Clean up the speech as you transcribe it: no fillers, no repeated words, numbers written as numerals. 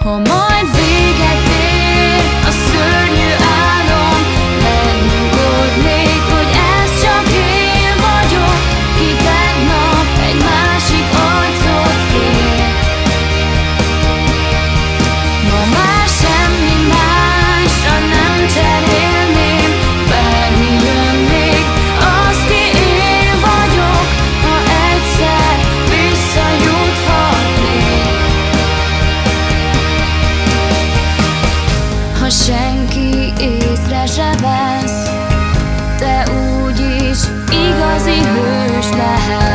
Ha majd véget ér a szörnyű álom, megnyugodnék, hogy ez csak én vagyok, ki tegnap egy másik arcot kér. Ma már semmi másra nem cserélném, bármi jön még, az ki én vagyok, ha egyszer visszajuthatnék. Ha senki észre se vesz, te úgyis igazi hős lehetsz.